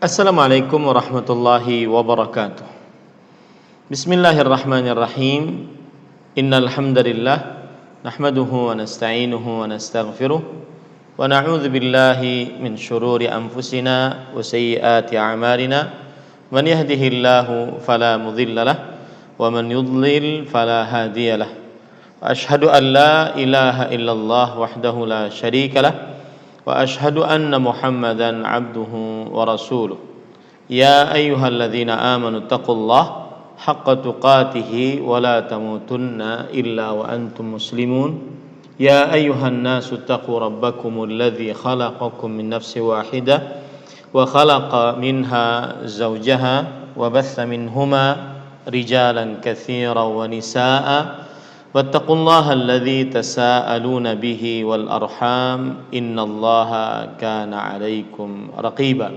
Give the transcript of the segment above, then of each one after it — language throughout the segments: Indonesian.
Assalamualaikum warahmatullahi wabarakatuh. Bismillahirrahmanirrahim. Innal hamdalillah nahmaduhu wa nasta'inuhu wa nastaghfiruh wa na'udzu billahi min shururi anfusina wa sayyiati a'malina. Man yahdihillahu fala mudhillalah wa man yudlil fala hadiyalah. Wa ashhadu an la ilaha illallah wahdahu la syarikalah wa ashhadu anna Muhammadan abduhu wa rasuluh. Ya ayyuhalladzina amanu taqullaha haqqa tuqatih wa la tamutunna illa wa antum muslimun. Ya ayyuhan nasu taqu rabbakumul ladzi khalaqakum min nafsin wahidah wa khalaqa minha zawjaha wa batha minhuma rijalan katsiran wa nisaa'a wattaqullaha alladzi tasaaluna bihi wal arham innallaha kana 'alaikum raqiba.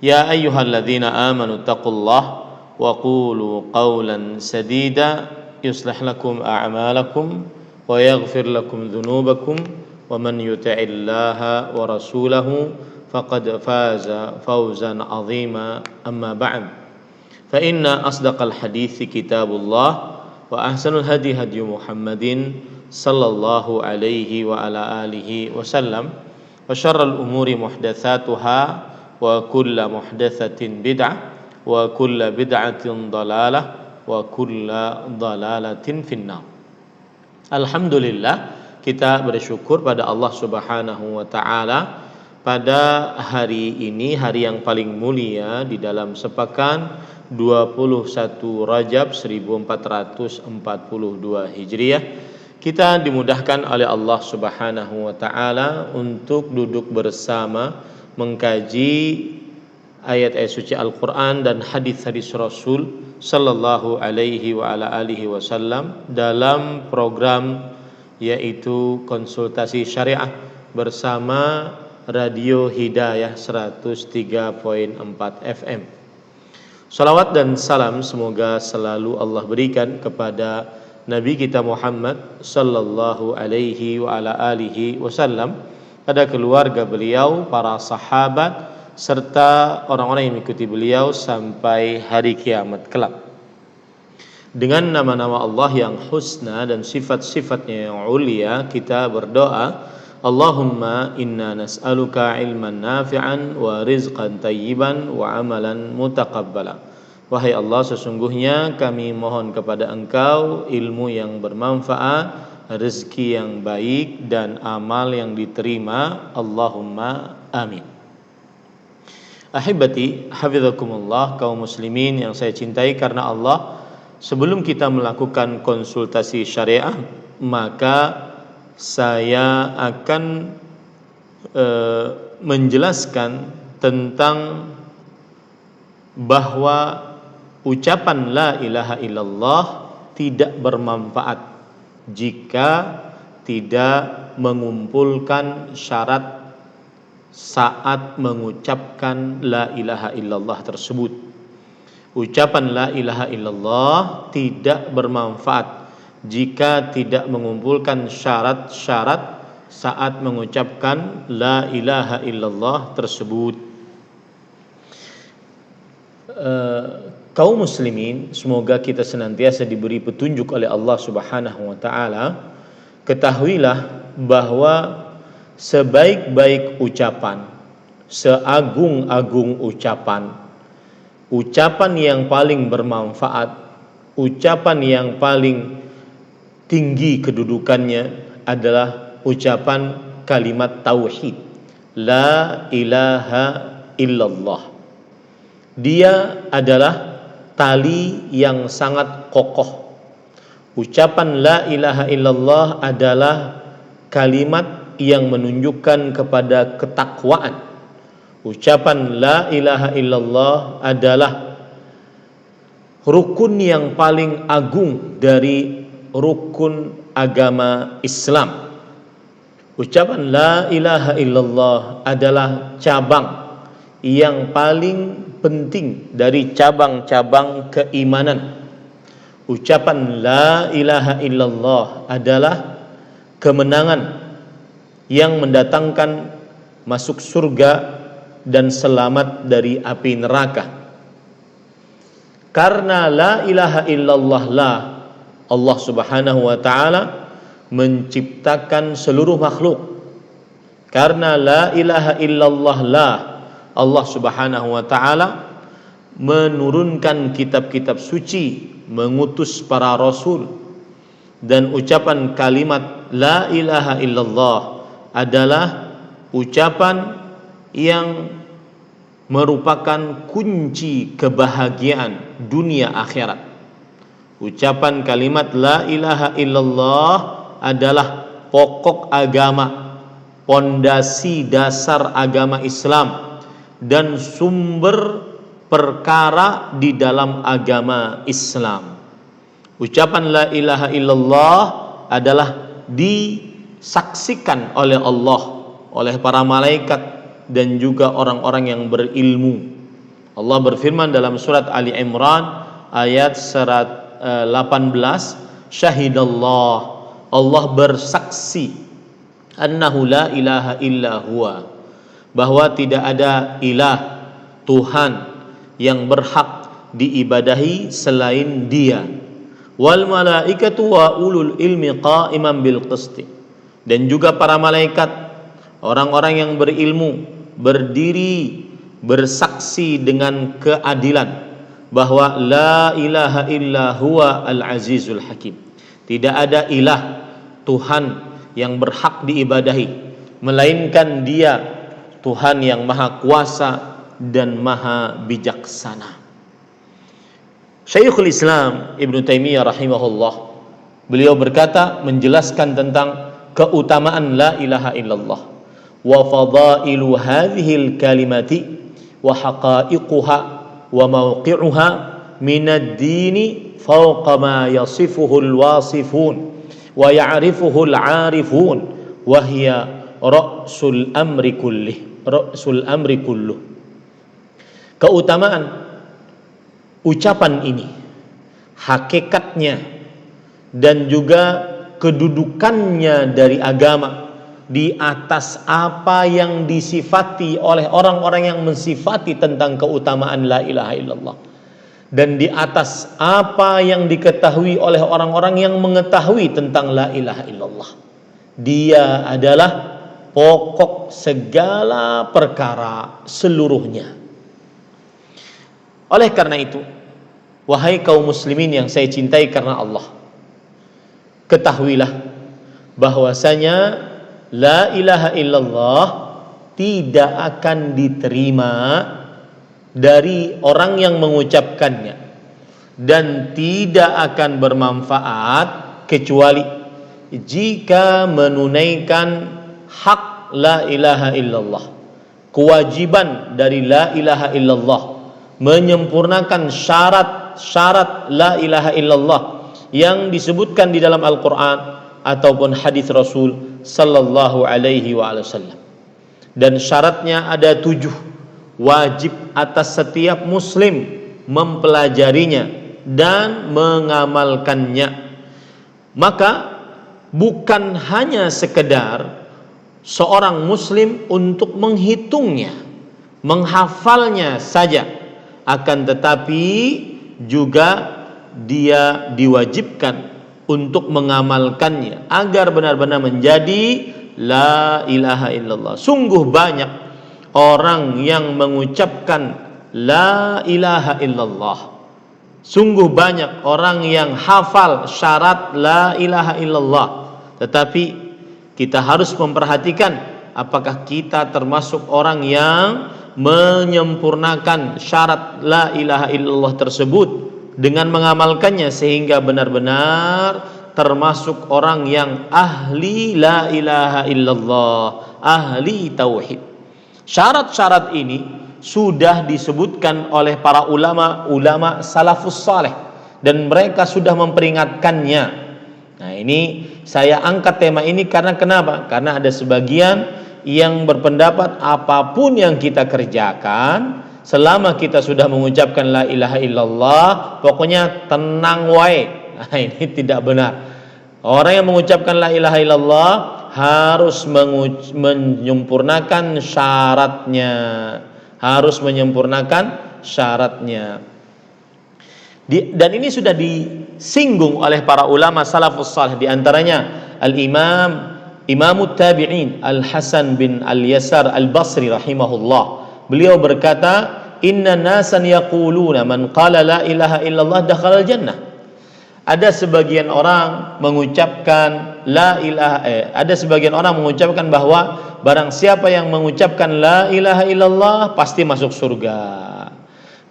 Ya ayyuhalladzina amanu taqullaha wa qulu qawlan sadida yuslih lakum a'malakum wa yaghfir lakum dhunubakum wa man yuti'illaha wa rasulahu faqad faza fawzan 'azima. Amma ba'd. Fa inna asdaqal hadithi kitabullah wa ahsanul hadi hadi Muhammadin sallallahu alaihi wa ala alihi wasallam wa syarral umuri muhdatsatuha wa kullu muhdatsatin bid'ah wa kullu bid'atin dhalalah wa kullu dhalalatin finnar. Alhamdulillah, kita bersyukur pada Allah Subhanahu wa taala pada hari ini, hari yang paling mulia di dalam sepekan 21 Rajab 1442 Hijriah, kita dimudahkan oleh Allah Subhanahu wa taala untuk duduk bersama mengkaji ayat-ayat suci Al-Qur'an dan hadis-hadis Rasul sallallahu alaihi wa ala alihi wasallam dalam program yaitu konsultasi syariah bersama Radio Hidayah 103.4 FM. Salawat dan salam semoga selalu Allah berikan kepada Nabi kita Muhammad sallallahu alaihi wa ala alihi wasallam, pada keluarga beliau, para sahabat serta orang-orang yang mengikuti beliau sampai hari kiamat kelak. Dengan nama-nama Allah yang husna dan sifat-sifatnya yang ulia, kita berdoa, Allahumma inna nas'aluka ilman nafi'an wa rizqan tayyiban wa amalan mutaqabbala. Wahai Allah, sesungguhnya kami mohon kepada Engkau ilmu yang bermanfaat, rezeki yang baik dan amal yang diterima. Allahumma amin. Ahibati hafizakumullah, kaum muslimin yang saya cintai karena Allah, sebelum kita melakukan konsultasi syariah, maka saya akan menjelaskan tentang bahwa ucapan la ilaha illallah tidak bermanfaat jika tidak mengumpulkan syarat saat mengucapkan la ilaha illallah tersebut. Ucapan la ilaha illallah tidak bermanfaat jika tidak mengumpulkan syarat-syarat saat mengucapkan la ilaha illallah tersebut. Kaum muslimin, semoga kita senantiasa diberi petunjuk oleh Allah Subhanahu wa taala. Ketahuilah bahwa sebaik-baik ucapan, seagung-agung ucapan, ucapan yang paling bermanfaat, ucapan yang paling tinggi kedudukannya adalah ucapan kalimat tauhid, la ilaha illallah. Dia adalah tali yang sangat kokoh. Ucapan la ilaha illallah adalah kalimat yang menunjukkan kepada ketakwaan. Ucapan la ilaha illallah adalah rukun yang paling agung dari rukun agama Islam. Ucapan la ilaha illallah adalah cabang yang paling penting dari cabang-cabang keimanan. Ucapan la ilaha illallah adalah kemenangan yang mendatangkan masuk surga dan selamat dari api neraka. Karena la ilaha illallah lah Allah Subhanahu wa taala menciptakan seluruh makhluk. Karena la ilaha illallah lah Allah Subhanahu wa taala menurunkan kitab-kitab suci, mengutus para rasul, dan ucapan kalimat la ilaha illallah adalah ucapan yang merupakan kunci kebahagiaan dunia akhirat. Ucapan kalimat la ilaha illallah adalah pokok agama, pondasi dasar agama Islam, dan sumber perkara di dalam agama Islam. Ucapan la ilaha illallah adalah disaksikan oleh Allah, oleh para malaikat, dan juga orang-orang yang berilmu. Allah berfirman dalam surat Ali Imran ayat 18, syahidallah, Allah bersaksi, annahu la ilaha illa huwa, bahwa tidak ada ilah, Tuhan yang berhak diibadahi selain Dia. Wal malaikatu wa ulul ilmi qa'iman bil qisti, dan juga para malaikat, orang-orang yang berilmu, berdiri bersaksi dengan keadilan bahwa la ilaha illa huwa al-azizul hakim. Tidak ada ilah, Tuhan yang berhak diibadahi melainkan Dia, Tuhan yang maha kuasa dan maha bijaksana. Syekhul Islam Ibnu Taimiyah rahimahullah, beliau berkata menjelaskan tentang keutamaan la ilaha illallah wa fadailu hadhil kalimati wa haqa'iquha wa mawqi'uha minad dini fawqa ma yasifuhu al-wasifun wa ya'rifuhu al-'arifun wa hiya ra'sul amri kulluh. Keutamaan ucapan ini, hakikatnya, dan juga kedudukannya dari agama di atas apa yang disifati oleh orang-orang yang mensifati tentang keutamaan la ilaha illallah, dan di atas apa yang diketahui oleh orang-orang yang mengetahui tentang la ilaha illallah. Dia adalah pokok segala perkara seluruhnya. Oleh karena itu, wahai kaum muslimin yang saya cintai karena Allah, ketahuilah bahwasanya la ilaha illallah tidak akan diterima dari orang yang mengucapkannya, dan tidak akan bermanfaat kecuali jika menunaikan hak la ilaha illallah, kewajiban dari la ilaha illallah, menyempurnakan syarat-syarat la ilaha illallah yang disebutkan di dalam Al-Quran ataupun hadis Rasul sallallahu alaihi wasallam. Dan syaratnya ada 7, wajib atas setiap muslim mempelajarinya dan mengamalkannya. Maka bukan hanya sekedar seorang muslim untuk menghitungnya, menghafalnya saja, akan tetapi juga dia diwajibkan untuk mengamalkannya agar benar-benar menjadi la ilaha illallah. Sungguh banyak orang yang mengucapkan la ilaha illallah, sungguh banyak orang yang hafal syarat la ilaha illallah, tetapi kita harus memperhatikan apakah kita termasuk orang yang menyempurnakan syarat la ilaha illallah tersebut dengan mengamalkannya sehingga benar-benar termasuk orang yang ahli la ilaha illallah, ahli tauhid. Syarat-syarat ini sudah disebutkan oleh para ulama salafus saleh dan mereka sudah memperingatkannya. Nah, ini saya angkat tema ini karena kenapa? Karena ada sebagian yang berpendapat apapun yang kita kerjakan selama kita sudah mengucapkan la ilaha illallah, pokoknya tenang wae. Nah, ini tidak benar. Orang yang mengucapkan la ilaha illallah harus menyempurnakan syaratnya. harus menyempurnakan syaratnya. Dan ini sudah disinggung oleh para ulama salafus salih, di antaranya Imamut Tabi'in Al-Hasan bin Al-Yasar Al-Basri rahimahullah. Beliau berkata, "Inna nasan yaquluna man qala la ilaha illallah dakhala al-jannah." Ada sebagian orang mengucapkan ada sebagian orang mengucapkan bahwa barang siapa yang mengucapkan la ilaha illallah pasti masuk surga.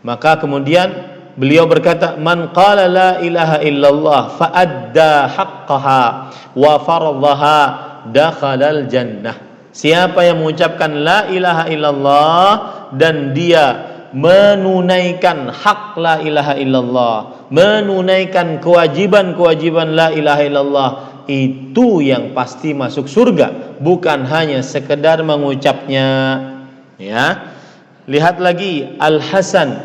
Maka kemudian beliau berkata, "Man qala la ilaha illallah fa adda haqqaha wa fardhaha dakhalal jannah." Siapa yang mengucapkan la ilaha illallah dan dia menunaikan hak la ilaha illallah, menunaikan kewajiban-kewajiban la ilaha illallah, itu yang pasti masuk surga, bukan hanya sekedar mengucapnya. Ya. Lihat lagi, Al-Hasan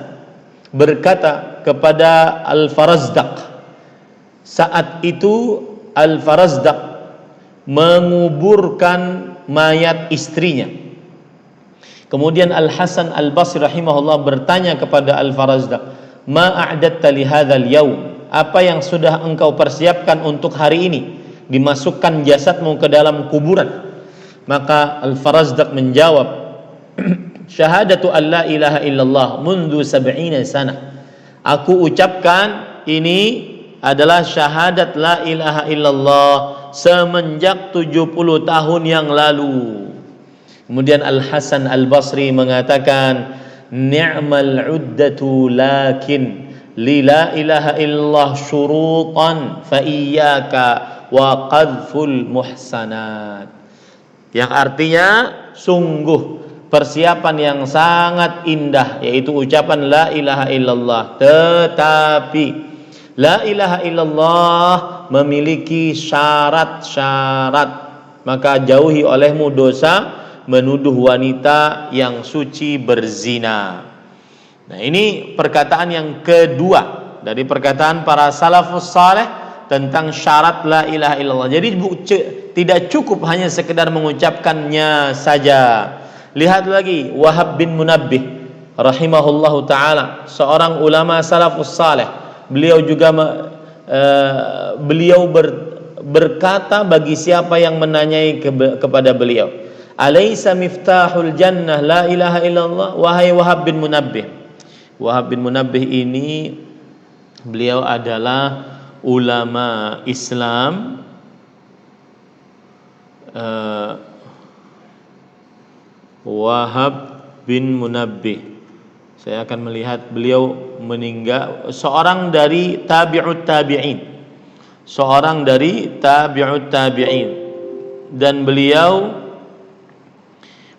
berkata kepada Al-Farazdaq. Saat itu Al-Farazdaq menguburkan mayat istrinya. Kemudian Al-Hasan Al-Basri rahimahullah bertanya kepada Al-Farazdaq, "Ma a'datta li hadzal yaum?" Apa yang sudah engkau persiapkan untuk hari ini? Dimasukkan jasadmu ke dalam kuburan. Maka Al-Farazdaq menjawab, "Syahadatu an la ilaha illallah mundu 70 sana." Aku ucapkan ini adalah syahadat la ilaha illallah semenjak 70 tahun yang lalu. Kemudian Al-Hasan Al-Basri mengatakan, "Ni'mal 'uddatu lakin li la ilaha illallah syurutan fa iyyaka wa qadful muhsanat." Yang artinya sungguh persiapan yang sangat indah, yaitu ucapan la ilaha illallah. Tetapi la ilaha illallah memiliki syarat-syarat, maka jauhi olehmu dosa menuduh wanita yang suci berzina. Nah, ini perkataan yang kedua dari perkataan para salafus saleh tentang syarat la ilaha illallah. Jadi tidak cukup hanya sekedar mengucapkannya saja. Lihat lagi Wahab bin Munabbih rahimahullahu taala, seorang ulama salafus saleh. Beliau juga berkata bagi siapa yang menanyai kepada beliau, "Alaysa miftahul jannah la ilaha illallah?" Wahai Wahab bin Munabbih. Wahab bin Munabbih ini beliau adalah ulama Islam Wahab bin Munabbih. Saya akan melihat beliau meninggal, seorang dari tabi'ut tabi'in. Seorang dari tabi'ut tabi'in. Dan beliau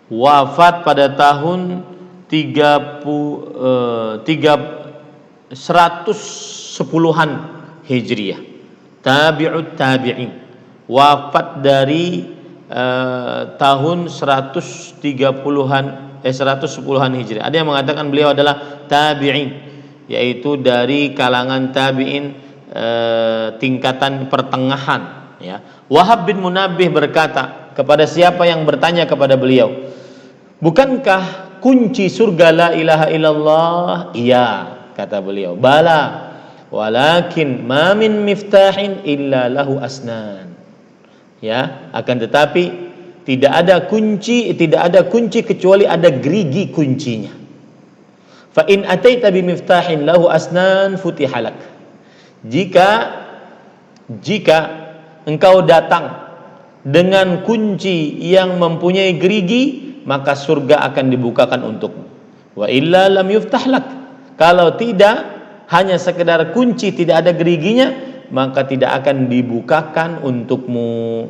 wafat pada tahun 110-an Hijriah. Tabi'ut tabi'in. Wafat dari tahun 110-an Hijriah. Ada yang mengatakan beliau adalah tabi'in, yaitu dari kalangan tabi'in tingkatan pertengahan, ya. Wahab bin Munabbih berkata kepada siapa yang bertanya kepada beliau, "Bukankah kunci surga la ilaha illallah?" "Iya," kata beliau. "Bala, walakin ma min miftahin illa lahu asnan." Ya, akan tetapi tidak ada kunci kecuali ada gerigi kuncinya. Fa in ataita bi miftahin lahu asnan futihalak. Jika engkau datang dengan kunci yang mempunyai gerigi, maka surga akan dibukakan untukmu. Wa illa lam yuftahlak. Kalau tidak, hanya sekedar kunci tidak ada geriginya, maka tidak akan dibukakan untukmu.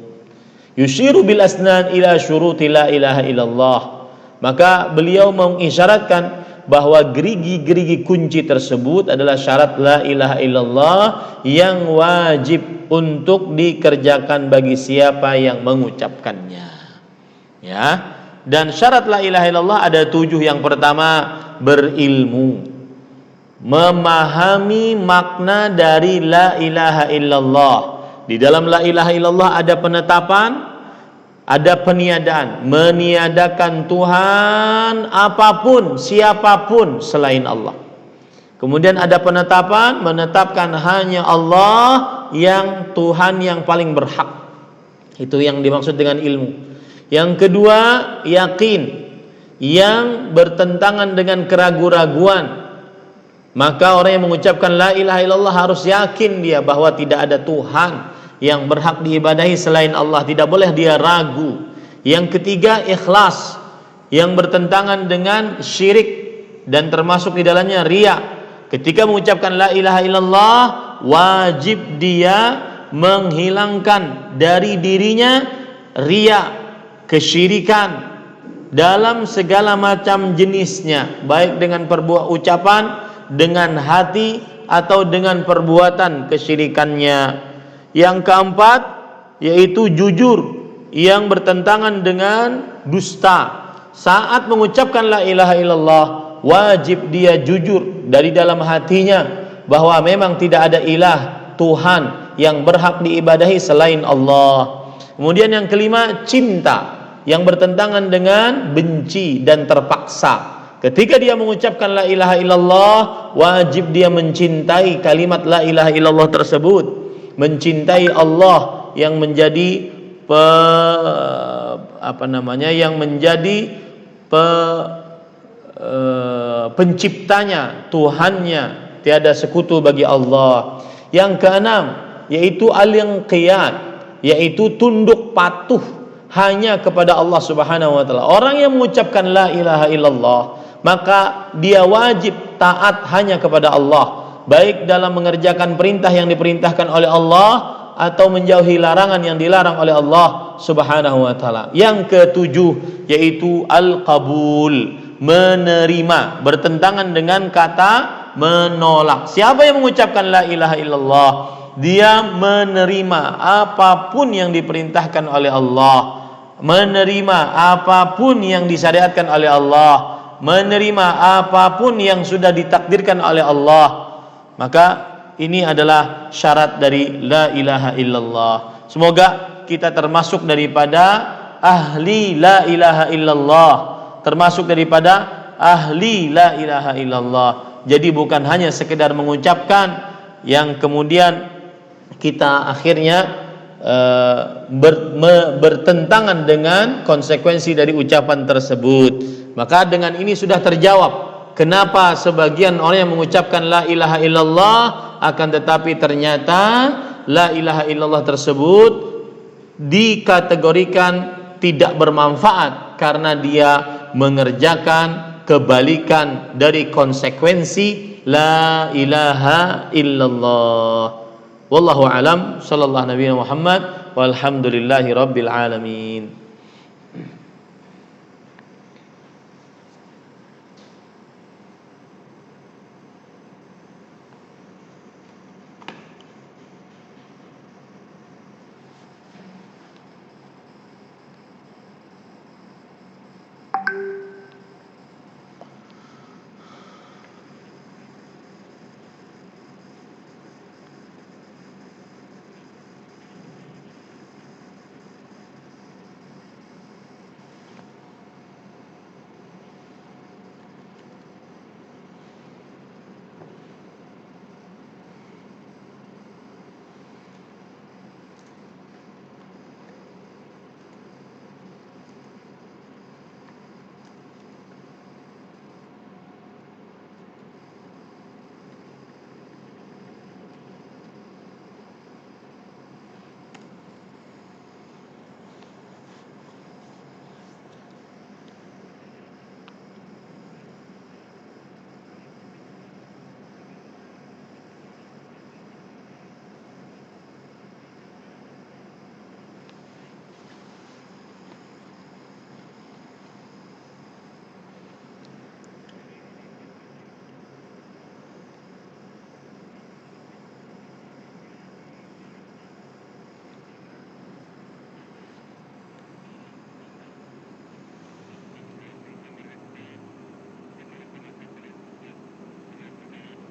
Yushiru bil asnan ila syuruti la ilaha illallah. Maka beliau mengisyaratkan bahwa gerigi-gerigi kunci tersebut adalah syarat la ilaha illallah yang wajib untuk dikerjakan bagi siapa yang mengucapkannya. Ya. Dan syarat la ilaha illallah ada 7. Yang pertama, berilmu, memahami makna dari la ilaha illallah. Di dalam la ilaha illallah ada penetapan, Ada peniadaan, meniadakan Tuhan apapun, siapapun selain Allah. Kemudian ada penetapan, menetapkan hanya Allah yang Tuhan yang paling berhak. Itu yang dimaksud dengan ilmu. Yang kedua, yakin, yang bertentangan dengan keraguan-raguan. Maka orang yang mengucapkan la ilaha illallah harus yakin dia bahwa tidak ada Tuhan yang berhak diibadahi selain Allah, tidak boleh dia ragu. Yang ketiga, ikhlas, yang bertentangan dengan syirik dan termasuk di dalamnya riya. Ketika mengucapkan la ilaha illallah, wajib dia menghilangkan dari dirinya riya, kesyirikan dalam segala macam jenisnya, baik dengan ucapan, dengan hati, atau dengan perbuatan kesyirikannya. Yang keempat yaitu jujur, yang bertentangan dengan dusta. Saat mengucapkan la ilaha illallah, wajib dia jujur dari dalam hatinya bahwa memang tidak ada ilah, Tuhan yang berhak diibadahi selain Allah. Kemudian yang kelima, cinta, yang bertentangan dengan benci dan terpaksa. Ketika dia mengucapkan la ilaha illallah, wajib dia mencintai kalimat la ilaha illallah tersebut, mencintai Allah yang menjadi yang menjadi penciptanya, Tuhannya, tiada sekutu bagi Allah. Yang keenam yaitu al-inqiyad, yaitu tunduk patuh hanya kepada Allah Subhanahu wa taala. Orang yang mengucapkan la ilaha illallah, maka dia wajib taat hanya kepada Allah, baik dalam mengerjakan perintah yang diperintahkan oleh Allah atau menjauhi larangan yang dilarang oleh Allah Subhanahu wa taala. Yang ketujuh yaitu al-qabul, menerima, bertentangan dengan kata menolak. Siapa yang mengucapkan la ilaha illallah, dia menerima apapun yang diperintahkan oleh Allah, menerima apapun yang disyariatkan oleh Allah, menerima apapun yang sudah ditakdirkan oleh Allah. Maka ini adalah syarat dari la ilaha illallah. Semoga kita termasuk daripada ahli la ilaha illallah, termasuk daripada ahli la ilaha illallah. Jadi bukan hanya sekedar mengucapkan yang kemudian kita akhirnya bertentangan dengan konsekuensi dari ucapan tersebut. Maka dengan ini sudah terjawab kenapa sebagian orang yang mengucapkan la ilaha illallah akan tetapi ternyata la ilaha illallah tersebut dikategorikan tidak bermanfaat karena dia mengerjakan kebalikan dari konsekuensi la ilaha illallah. Wallahu alam, sallallahu nabi Muhammad walhamdulillahi rabbil alamin.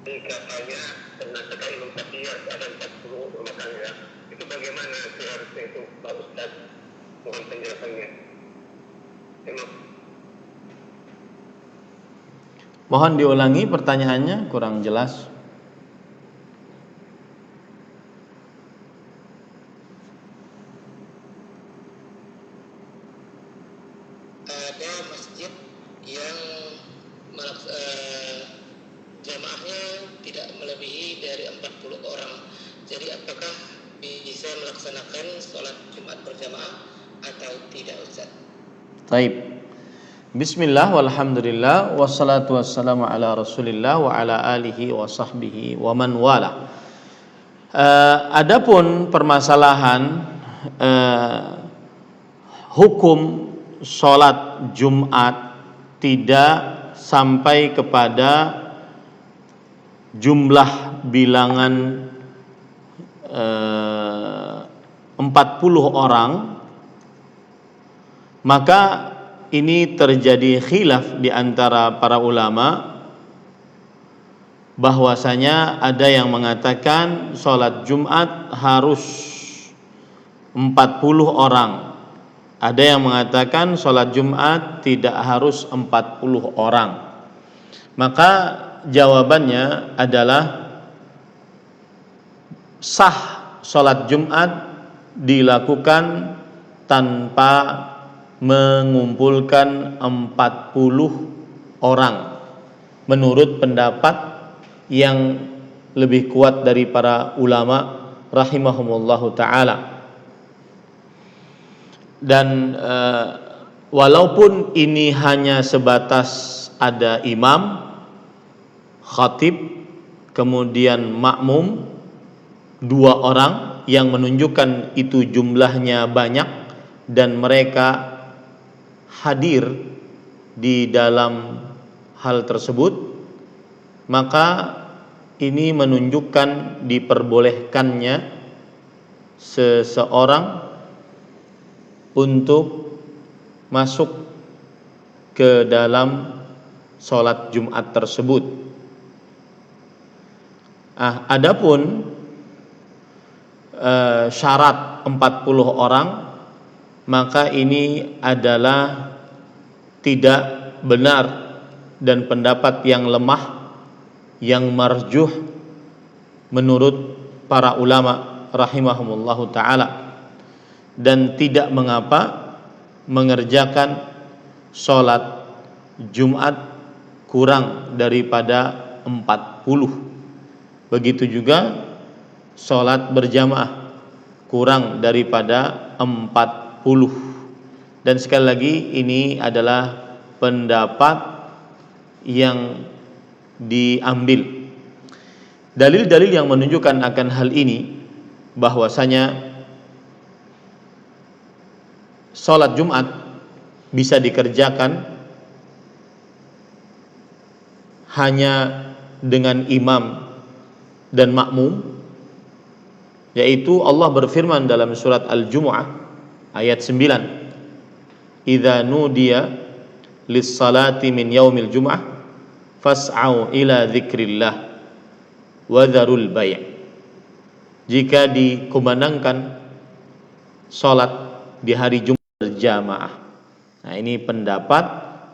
Katanya dengan sekali Imam ada 40 rumah tangga, itu bagaimana sih harusnya itu Pak Ustaz? mohon penjelasannya. Terima. Mohon diulangi pertanyaannya, kurang jelas. Ada masjid yang jamaahnya tidak melebihi dari 40 orang. Jadi apakah bisa melaksanakan sholat Jumat berjamaah atau tidak, Ustaz? Taib. Bismillah walhamdulillah wassalatu wassalamu ala Rasulillah wa ala alihi wa sahbihi wa man wala. Adapun permasalahan hukum sholat Jumat tidak sampai kepada jumlah bilangan 40 orang, maka ini terjadi khilaf di antara para ulama, bahwasanya ada yang mengatakan sholat Jumat harus 40 orang, ada yang mengatakan sholat Jumat tidak harus 40 orang. Maka jawabannya adalah sah sholat Jumat dilakukan tanpa mengumpulkan 40 orang, menurut pendapat yang lebih kuat dari para ulama rahimahumullahu ta'ala. Dan walaupun ini hanya sebatas ada imam, khatib, kemudian makmum 2 orang yang menunjukkan itu jumlahnya banyak dan mereka hadir di dalam hal tersebut, maka ini menunjukkan diperbolehkannya seseorang untuk masuk ke dalam sholat Jumat tersebut. Adapun syarat 40 orang, maka ini adalah tidak benar dan pendapat yang lemah, yang marjuh menurut para ulama rahimahumullahu ta'ala, dan tidak mengapa mengerjakan sholat Jumat kurang daripada 40. Begitu juga sholat berjamaah kurang daripada 40. Dan sekali lagi ini adalah pendapat yang diambil. Dalil-dalil yang menunjukkan akan hal ini, bahwasanya sholat Jumat bisa dikerjakan hanya dengan imam dan makmum, yaitu Allah berfirman dalam surat Al-Jumu'ah ayat 9, idza nudiya lis-salati min yaumil jum'ah fas'au ila dzikrillah wa dzarul bai'. Jika dikumandangkan salat di hari Jumat berjamaah. Nah, ini pendapat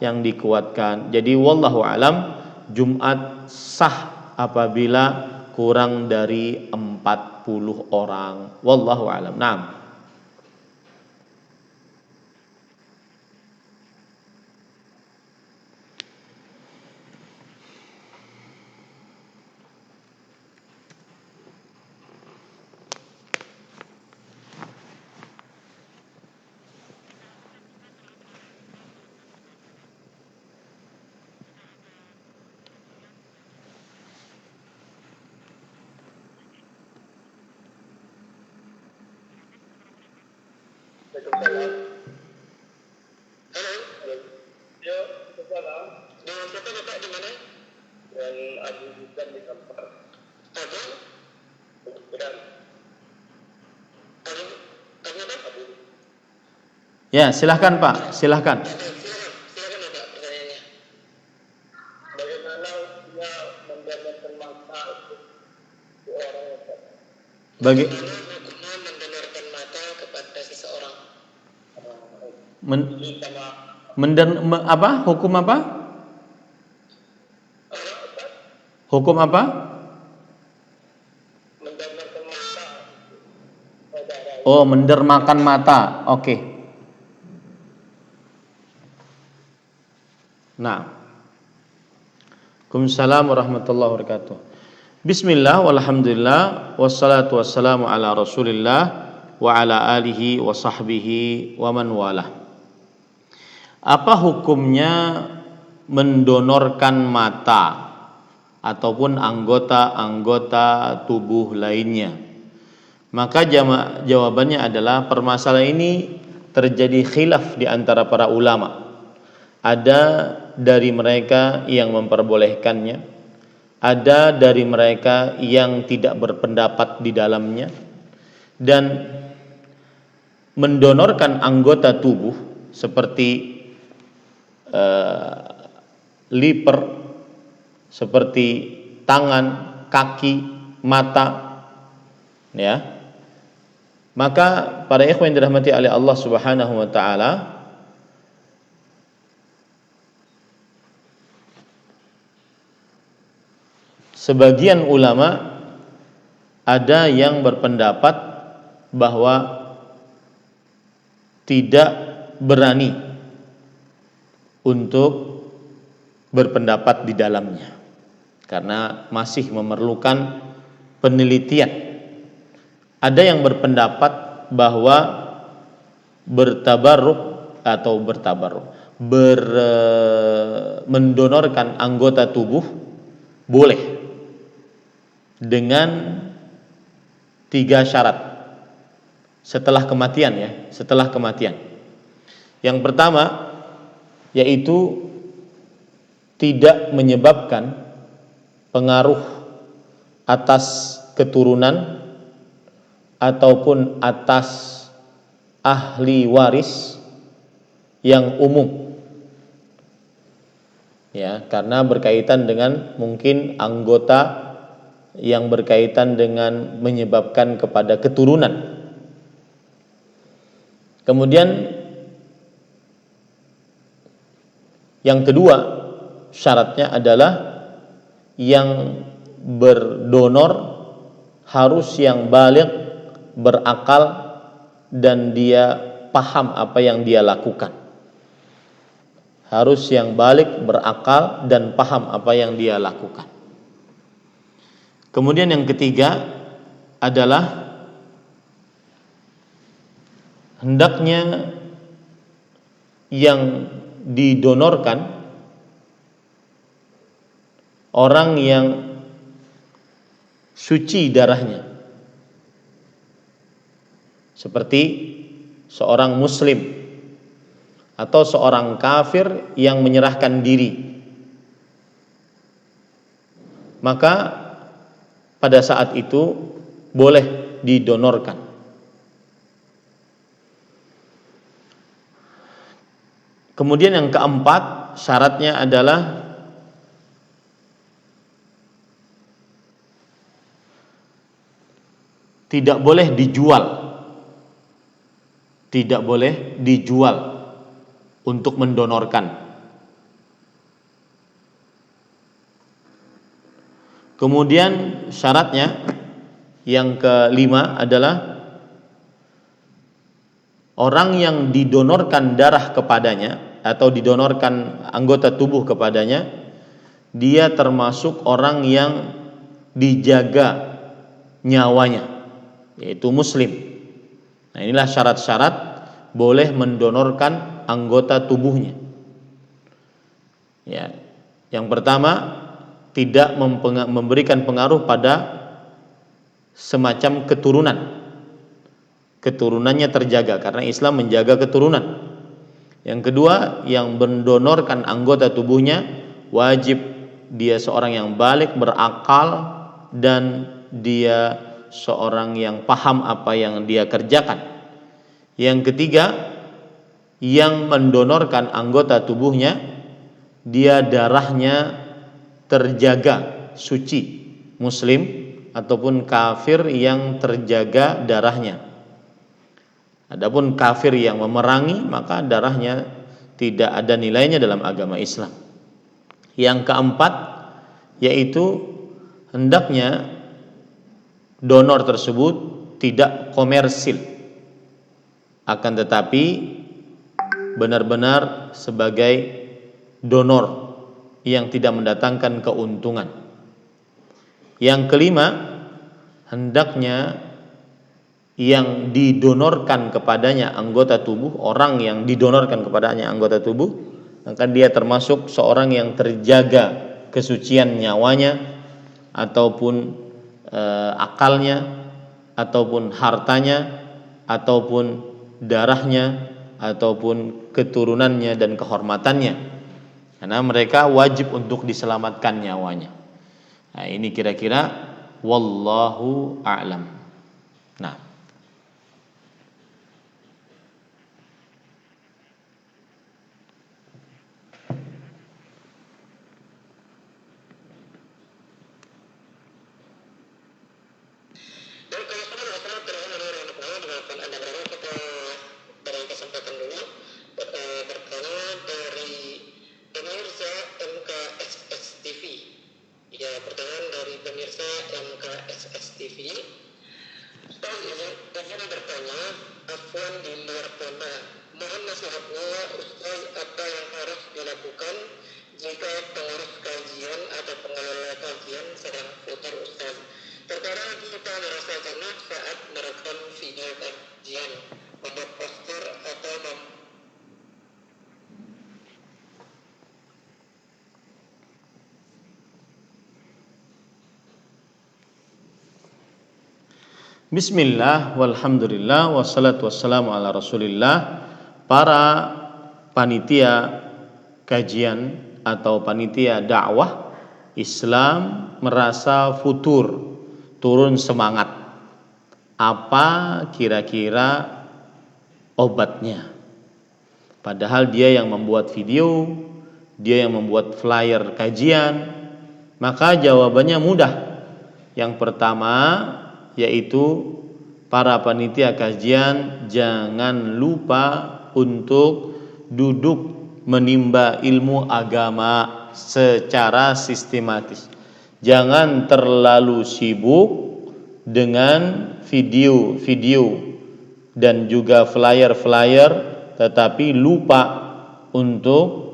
yang dikuatkan. Jadi wallahu alam, Jumat sah apabila kurang dari 40 orang. Wallahu alam. Naam. Halo. Ya, salam. Dengan siapa Bapak, di mana? Dan Abu Bukan di Kampar. Abu Bukan. Abu apa? Ya, silahkan Pak, silahkan. Silakan Bapak, pertanyaannya. Bagaimana dia mendonorkan mata untuk orang Bagi Bagaimana hukumnya mendonorkan mata kepada seseorang? Men, Ini sama apa? Hukum apa? Hukum apa? mendonorkan mata saudara. Oh, mendermakan mata. Oke. Nah. Waalaikumsalam warahmatullahi wabarakatuh. Bismillah walhamdulillah wassalatu wassalamu ala Rasulillah wa ala alihi wa sahbihi wa man walah. Apa hukumnya mendonorkan mata ataupun anggota-anggota tubuh lainnya? Maka jawabannya adalah permasalahan ini terjadi khilaf di antara para ulama. Ada dari mereka yang memperbolehkannya, ada dari mereka yang tidak berpendapat di dalamnya, dan mendonorkan anggota tubuh seperti liver, seperti tangan, kaki, mata, ya. Maka para ikhwan yang dirahmati oleh Allah Subhanahu wa taala, sebagian ulama ada yang berpendapat bahwa tidak berani untuk berpendapat di dalamnya karena masih memerlukan penelitian. Ada yang berpendapat bahwa mendonorkan anggota tubuh boleh dengan 3 syarat setelah kematian, ya, setelah kematian. Yang pertama yaitu tidak menyebabkan pengaruh atas keturunan ataupun atas ahli waris yang umum, ya, karena berkaitan dengan mungkin anggota yang berkaitan dengan menyebabkan kepada keturunan. Kemudian yang kedua syaratnya adalah yang berdonor harus yang baligh, berakal, dan dia paham apa yang dia lakukan. Harus yang baligh, berakal, dan paham apa yang dia lakukan. Kemudian yang ketiga adalah hendaknya yang didonorkan orang yang suci darahnya, seperti seorang muslim atau seorang kafir yang menyerahkan diri. Maka pada saat itu boleh didonorkan. Kemudian yang keempat syaratnya adalah tidak boleh dijual. Tidak boleh dijual untuk mendonorkan. Kemudian syaratnya yang kelima adalah orang yang didonorkan darah kepadanya atau didonorkan anggota tubuh kepadanya, dia termasuk orang yang dijaga nyawanya, yaitu muslim. Nah, inilah syarat-syarat boleh mendonorkan anggota tubuhnya. Ya, yang pertama, tidak memberikan pengaruh pada semacam keturunan. Keturunannya terjaga karena Islam menjaga keturunan. Yang kedua, yang mendonorkan anggota tubuhnya wajib dia seorang yang baligh, berakal, dan dia seorang yang paham apa yang dia kerjakan. Yang ketiga, yang mendonorkan anggota tubuhnya dia darahnya terjaga suci, muslim ataupun kafir yang terjaga darahnya. Adapun kafir yang memerangi, maka darahnya tidak ada nilainya dalam agama Islam. Yang keempat, yaitu hendaknya donor tersebut tidak komersil, akan tetapi benar-benar sebagai donor yang tidak mendatangkan keuntungan. Yang kelima, hendaknya yang didonorkan kepadanya anggota tubuh, orang yang didonorkan kepadanya anggota tubuh, maka dia termasuk seorang yang terjaga kesucian nyawanya ataupun akalnya ataupun hartanya ataupun darahnya ataupun keturunannya dan kehormatannya, karena mereka wajib untuk diselamatkan nyawanya. Nah, ini kira-kira wallahu a'lam. Nah, Dan kalau sama dengan Anda berapa kita beri kesempatan dulu bertanya dari pemirsa MKSS TV. Ya, pertanyaan dari pemirsa MKSS TV. Ustaz ingin bertanya, afwan di luar tema. Mohon nasihatnya Ustaz, apa yang harus dilakukan jika pengurus kajian atau pengelola kajian sedang putar Ustaz? Terkadang kita merasa jenuh saat merekam video kajian, membuat poster atau Bismillah, walhamdulillah, wassalatu wassalamu ala rasulillah. Para panitia kajian atau panitia dakwah Islam merasa futur, turun semangat. Apa kira-kira obatnya? Padahal dia yang membuat video, dia yang membuat flyer kajian. Maka jawabannya mudah. Yang pertama, yaitu para panitia kajian jangan lupa untuk duduk menimba ilmu agama secara sistematis. Jangan terlalu sibuk dengan video-video dan juga flyer-flyer, tetapi lupa untuk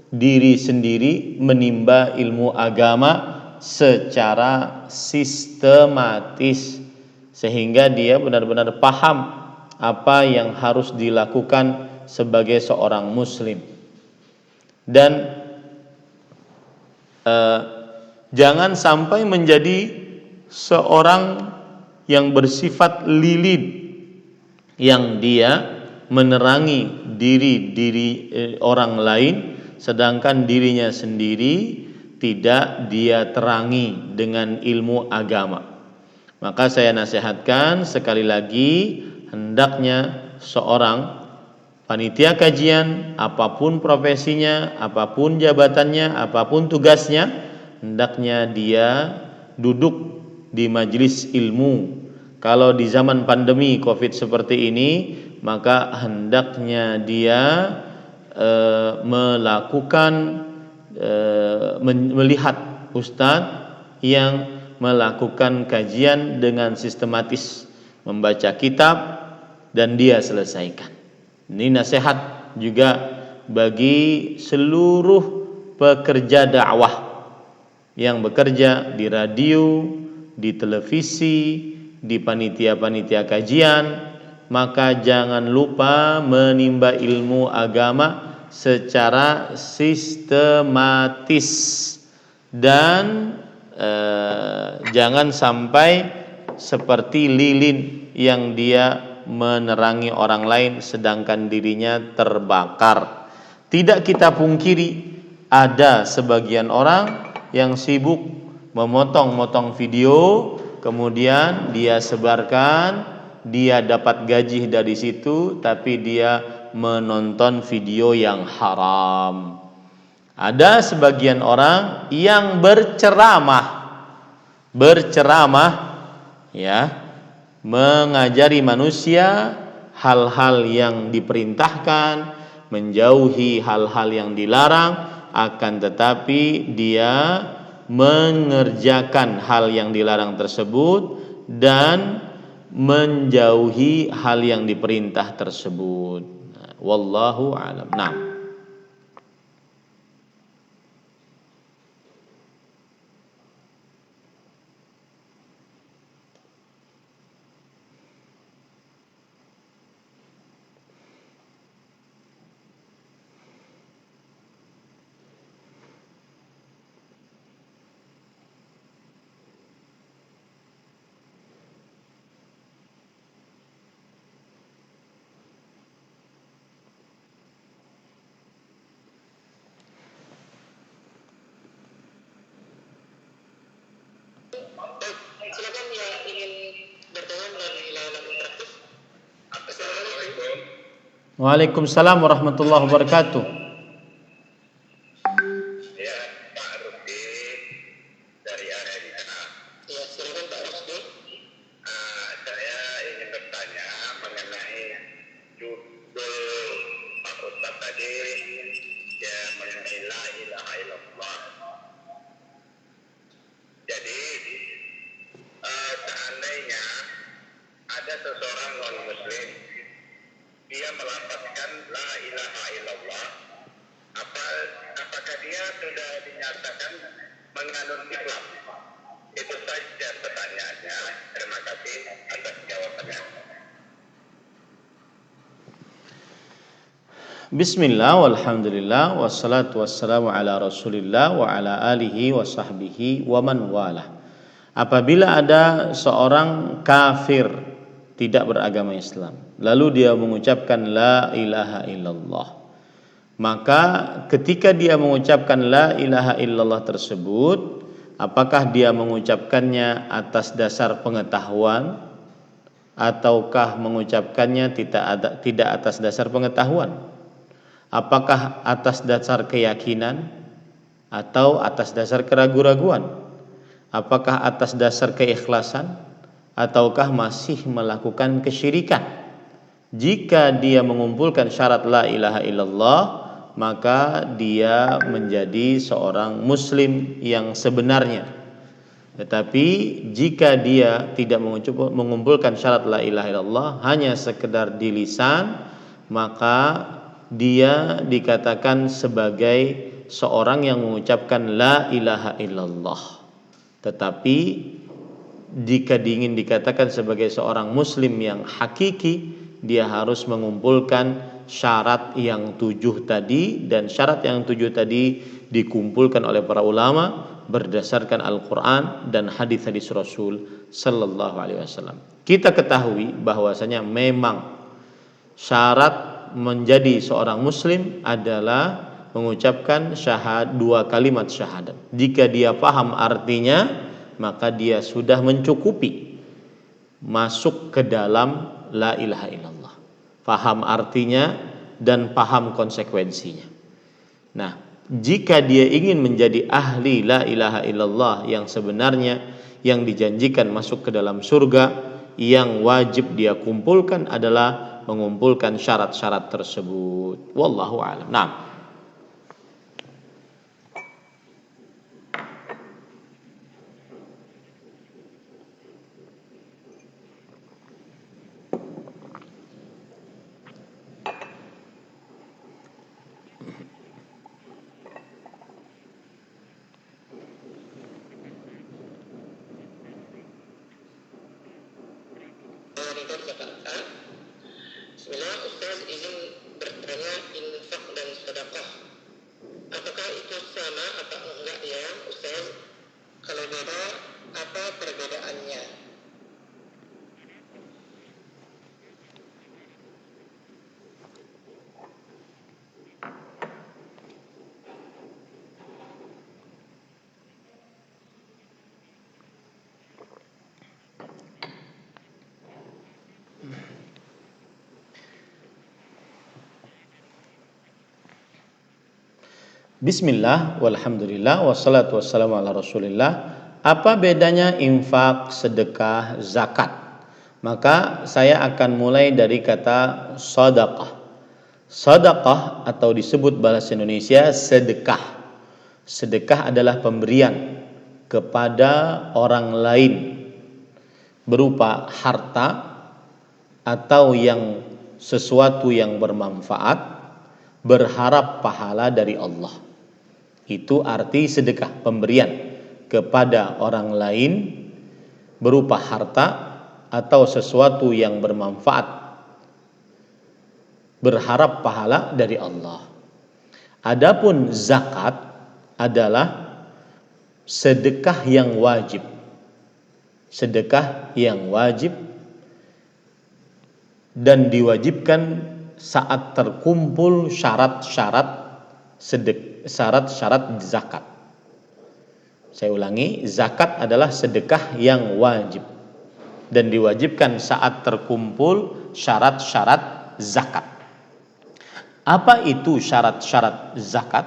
diri sendiri menimba ilmu agama secara sistematis, sehingga dia benar-benar paham apa yang harus dilakukan sebagai seorang muslim. Dan jangan sampai menjadi seorang yang bersifat lilin, yang dia menerangi diri orang lain sedangkan dirinya sendiri tidak dia terangi dengan ilmu agama. Maka saya nasihatkan sekali lagi, hendaknya seorang panitia kajian, apapun profesinya, apapun jabatannya, apapun tugasnya, hendaknya dia duduk di majelis ilmu. Kalau di zaman pandemi Covid seperti ini, maka hendaknya dia melihat ustadz yang melakukan kajian dengan sistematis, membaca kitab dan dia selesaikan. Ini nasihat juga bagi seluruh pekerja dakwah yang bekerja di radio, di televisi, di panitia-panitia kajian. Maka jangan lupa menimba ilmu agama secara sistematis dan jangan sampai seperti lilin yang dia menerangi orang lain sedangkan dirinya terbakar. Tidak kita pungkiri, ada sebagian orang yang sibuk memotong-motong video, kemudian dia sebarkan, dia dapat gaji dari situ, tapi dia menonton video yang haram. Ada sebagian orang yang berceramah ya, mengajari manusia hal-hal yang diperintahkan, menjauhi hal-hal yang dilarang, akan tetapi dia mengerjakan hal yang dilarang tersebut dan menjauhi hal yang diperintah tersebut. Wallahu a'lam. Nah, Silakan yang ingin bertanya melalui layanan interaktif. Assalamualaikum. Waalaikumsalam warahmatullahi wabarakatuh. Ya, Pak Rusdi dari Argentina. Ya, silakan Pak Rusdi. Saya ingin bertanya mengenai judul Pak Ustaz tadi, ya, mengenai la ilaha illallah. Jadi seandainya ada seseorang non muslim, dia melafazkan la ilaha illallah, apakah dia sudah dinyatakan menganut Islam? Itu saja pertanyaannya. Terima kasih atas jawabannya. Bismillah, walhamdulillah, wassalatu wassalamu ala rasulillah wa ala alihi wa sahbihi wa man walah. Apabila ada seorang kafir tidak beragama Islam, lalu dia mengucapkan la ilaha illallah, maka ketika dia mengucapkan la ilaha illallah tersebut, apakah dia mengucapkannya atas dasar pengetahuan ataukah mengucapkannya tidak atas dasar pengetahuan? Apakah atas dasar keyakinan atau atas dasar keraguan-raguan? Apakah atas dasar keikhlasan ataukah masih melakukan kesyirikan? Jika dia mengumpulkan syarat la ilaha illallah, maka dia menjadi seorang muslim yang sebenarnya. Tetapi jika dia tidak mengumpulkan syarat la ilaha illallah, hanya sekedar di lisan, maka dia dikatakan sebagai seorang yang mengucapkan la ilaha illallah. Tetapi jika ingin dikatakan sebagai seorang muslim yang hakiki, dia harus mengumpulkan syarat yang 7 tadi, dan syarat yang 7 tadi dikumpulkan oleh para ulama berdasarkan Al-Quran dan hadis-hadis Rasul Sallallahu Alaihi Wasallam. Kita ketahui bahwasanya memang syarat menjadi seorang muslim adalah mengucapkan dua kalimat syahadat. Jika dia paham artinya, maka dia sudah mencukupi masuk ke dalam la ilaha illallah. Paham artinya dan paham konsekuensinya. Nah, jika dia ingin menjadi ahli la ilaha illallah yang sebenarnya, yang dijanjikan masuk ke dalam surga, yang wajib dia kumpulkan adalah mengumpulkan syarat-syarat tersebut. Wallahu a'lam. Nah, Bismillah, Ustaz izin bertanya infak dan sedekah. Apakah itu sama atau enggak ya Ustaz? Kalau beda, apa perbedaannya? bismillah, walhamdulillah, wassalatu wassalamu ala rasulillah. Apa bedanya infak, sedekah, zakat? Maka saya akan mulai dari kata sedekah. Sedekah atau disebut bahasa Indonesia sedekah. Sedekah adalah pemberian kepada orang lain berupa harta atau yang sesuatu yang bermanfaat, berharap pahala dari Allah. Itu arti sedekah, pemberian kepada orang lain berupa harta atau sesuatu yang bermanfaat, berharap pahala dari Allah. Adapun zakat adalah sedekah yang wajib. Sedekah yang wajib dan diwajibkan saat terkumpul syarat-syarat zakat. Saya ulangi, zakat adalah sedekah yang wajib dan diwajibkan saat terkumpul syarat-syarat zakat. Apa itu syarat-syarat zakat?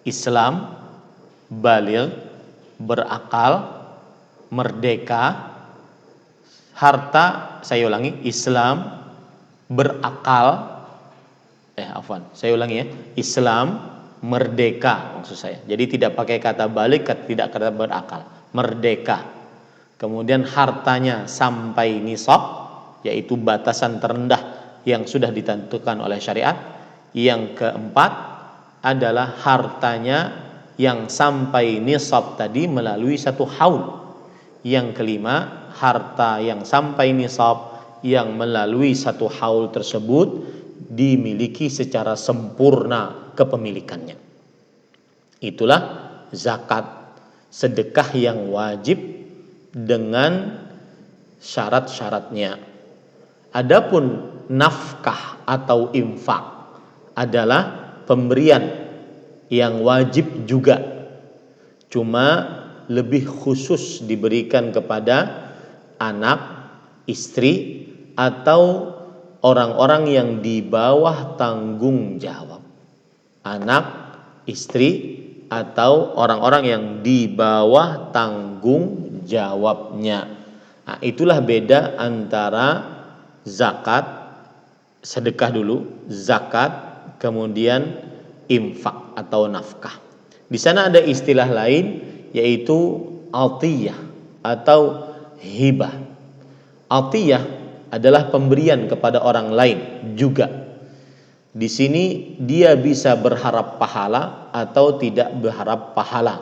Islam, baligh, berakal, merdeka, harta, saya ulangi, Islam, berakal, saya ulangi ya, Islam, merdeka maksud saya. Jadi tidak pakai kata balik, tidak kata berakal, merdeka. Kemudian hartanya sampai nisab, yaitu batasan terendah yang sudah ditentukan oleh syariat. Yang keempat adalah hartanya yang sampai nisab tadi melalui satu haul. Yang kelima, harta yang sampai nisab yang melalui satu haul tersebut dimiliki secara sempurna kepemilikannya. Itulah zakat, sedekah yang wajib dengan syarat-syaratnya. Adapun nafkah atau infak adalah pemberian yang wajib juga, cuma lebih khusus diberikan kepada anak, istri, atau orang-orang yang di bawah tanggung jawab. Anak, istri, atau orang-orang yang di bawah tanggung jawabnya. Nah, itulah beda antara zakat, sedekah dulu, zakat, kemudian infak atau nafkah. Di sana ada istilah lain yaitu atiyah atau hibah. Atiyah adalah pemberian kepada orang lain juga. Di sini dia bisa berharap pahala atau tidak berharap pahala.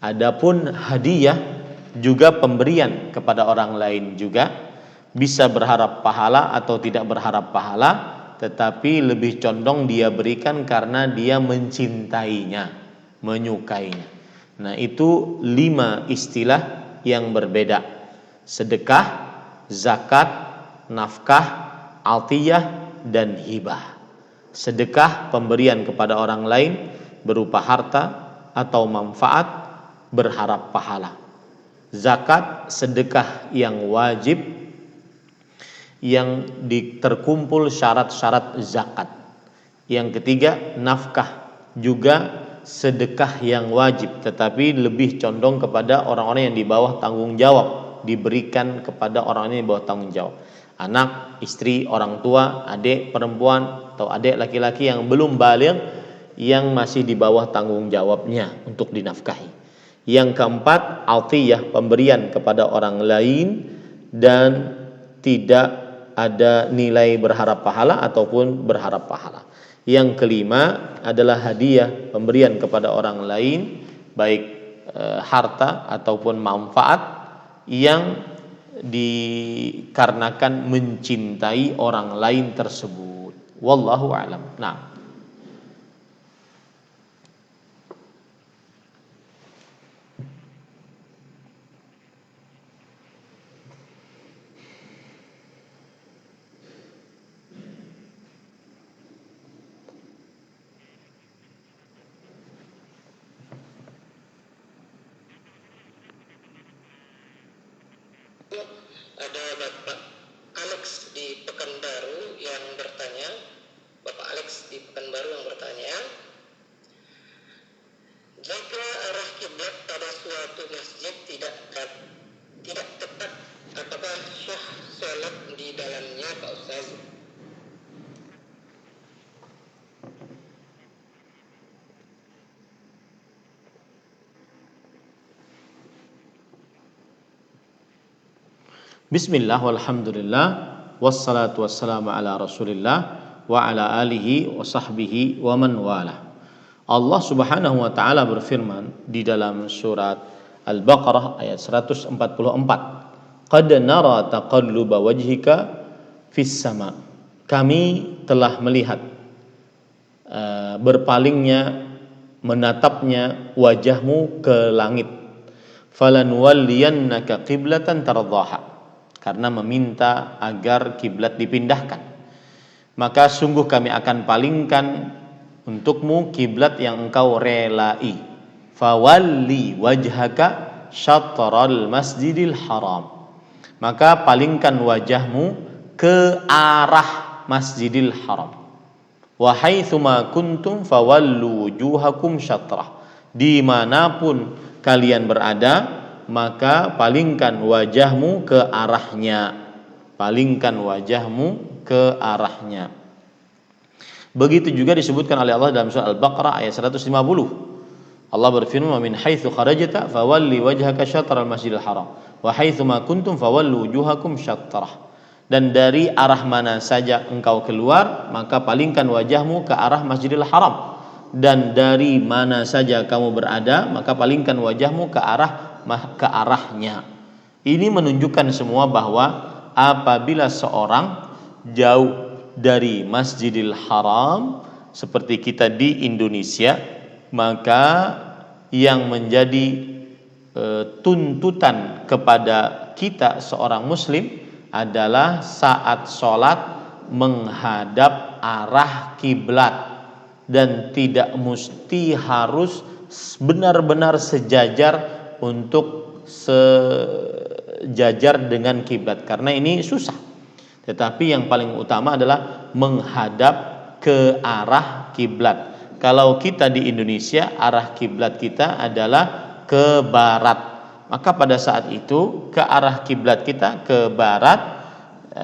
Adapun hadiah juga pemberian kepada orang lain juga, bisa berharap pahala atau tidak berharap pahala, tetapi lebih condong dia berikan karena dia mencintainya, menyukainya. Nah, itu 5 istilah yang berbeda: sedekah, zakat, nafkah, atiyah, dan hibah. Sedekah pemberian kepada orang lain berupa harta atau manfaat, berharap pahala. Zakat sedekah yang wajib yang terkumpul syarat-syarat zakat. Yang ketiga, nafkah juga sedekah yang wajib, tetapi lebih condong kepada orang-orang yang di bawah tanggung jawab, diberikan kepada orang-orang yang di bawah tanggung jawab. Anak, istri, orang tua, adik perempuan atau adik laki-laki yang belum baligh, yang masih di bawah tanggung jawabnya untuk dinafkahi. Yang keempat, atiyah, pemberian kepada orang lain dan tidak ada nilai berharap pahala ataupun berharap pahala. Yang kelima adalah hadiah, pemberian kepada orang lain baik harta ataupun manfaat yang dikarenakan mencintai orang lain tersebut. Wallahu a'lam. Nah, ada Bapak Alex di Pekanbaru yang bertanya, Bapak Alex di Pekanbaru yang bertanya, jika arah kiblat pada suatu masjid tidak tepat, apakah syah Bismillah walhamdulillah wassalatu wassalamu ala Rasulillah wa ala alihi wa sahbihi wa man wala. Allah Subhanahu wa taala berfirman di dalam surat Al-Baqarah ayat 144. Qad nara taqalluba wajhika fis sama. Kami telah melihat berpalingnya, menatapnya wajahmu ke langit. Falanwalliyannaka qiblatan tardhaha, karena meminta agar kiblat dipindahkan. Maka sungguh kami akan palingkan untukmu kiblat yang engkau relai. Fawalli wajhaka syatral masjidil haram. Maka palingkan wajahmu ke arah Masjidil Haram. Wa haitsuma kuntum fawallu wujuhakum syatrah. Dimanapun kalian berada, maka palingkan wajahmu ke arahnya. Palingkan wajahmu ke arahnya. Begitu juga disebutkan oleh Allah dalam surah Al-Baqarah ayat 150. Allah berfirman, "Min haitsu kharajta fawalli wajhaka syatral masjidil haram wa haitsuma kuntum fawallu wujuhakum syatrah." Dan dari arah mana saja engkau keluar, maka palingkan wajahmu ke arah Masjidil Haram. Dan dari mana saja kamu berada, maka palingkan wajahmu ke arahnya. Ini menunjukkan semua bahwa apabila seorang jauh dari Masjidil Haram seperti kita di Indonesia, maka yang menjadi tuntutan kepada kita seorang muslim adalah saat sholat menghadap arah kiblat, dan tidak mesti harus benar-benar sejajar untuk sejajar dengan kiblat, karena ini susah. Tetapi yang paling utama adalah menghadap ke arah kiblat. Kalau kita di Indonesia, arah kiblat kita adalah ke barat. Maka pada saat itu ke arah kiblat kita ke barat.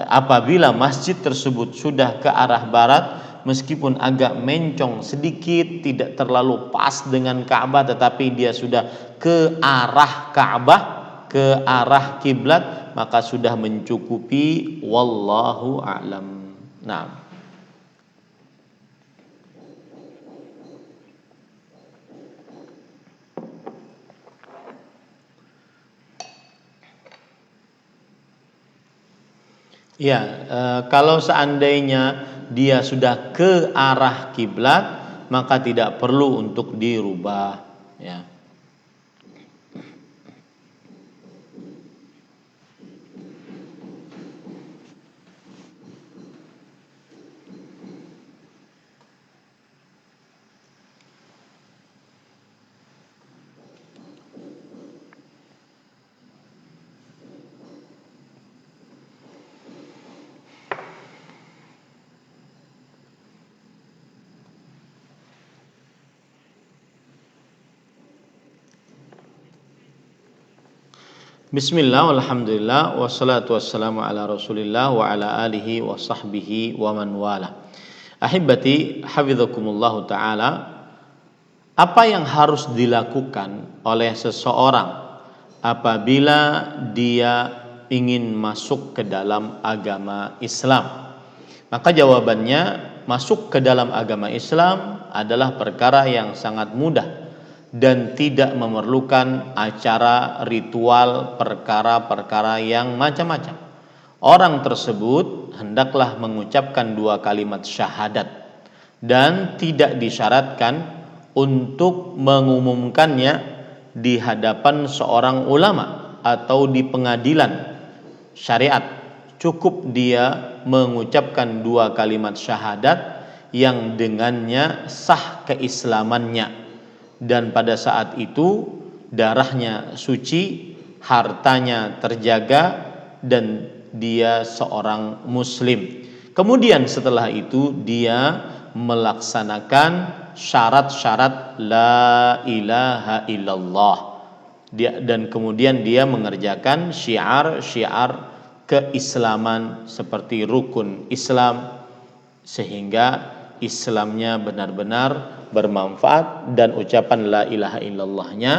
Apabila masjid tersebut sudah ke arah barat, meskipun agak mencong sedikit, tidak terlalu pas dengan Ka'bah, tetapi dia sudah ke arah Ka'bah, ke arah kiblat, maka sudah mencukupi. Wallahu a'lam. Nah, ya, kalau seandainya dia sudah ke arah kiblat, maka tidak perlu untuk dirubah, ya. Bismillah walhamdulillah wassalatu wassalamu ala Rasulillah wa ala alihi wa sahbihi wa man wala. Ahibati hafizakumullah taala, apa yang harus dilakukan oleh seseorang apabila dia ingin masuk ke dalam agama Islam? Maka jawabannya, masuk ke dalam agama Islam adalah perkara yang sangat mudah dan tidak memerlukan acara, ritual, perkara-perkara yang macam-macam. Orang tersebut hendaklah mengucapkan 2 kalimat syahadat dan tidak disyaratkan untuk mengumumkannya di hadapan seorang ulama atau di pengadilan syariat. Cukup dia mengucapkan 2 kalimat syahadat yang dengannya sah keislamannya, dan pada saat itu darahnya suci, hartanya terjaga, dan dia seorang muslim. Kemudian setelah itu dia melaksanakan syarat-syarat la ilaha illallah, dan kemudian dia mengerjakan syiar-syiar keislaman seperti rukun Islam, sehingga Islamnya benar-benar bermanfaat dan ucapan la ilaha illallahnya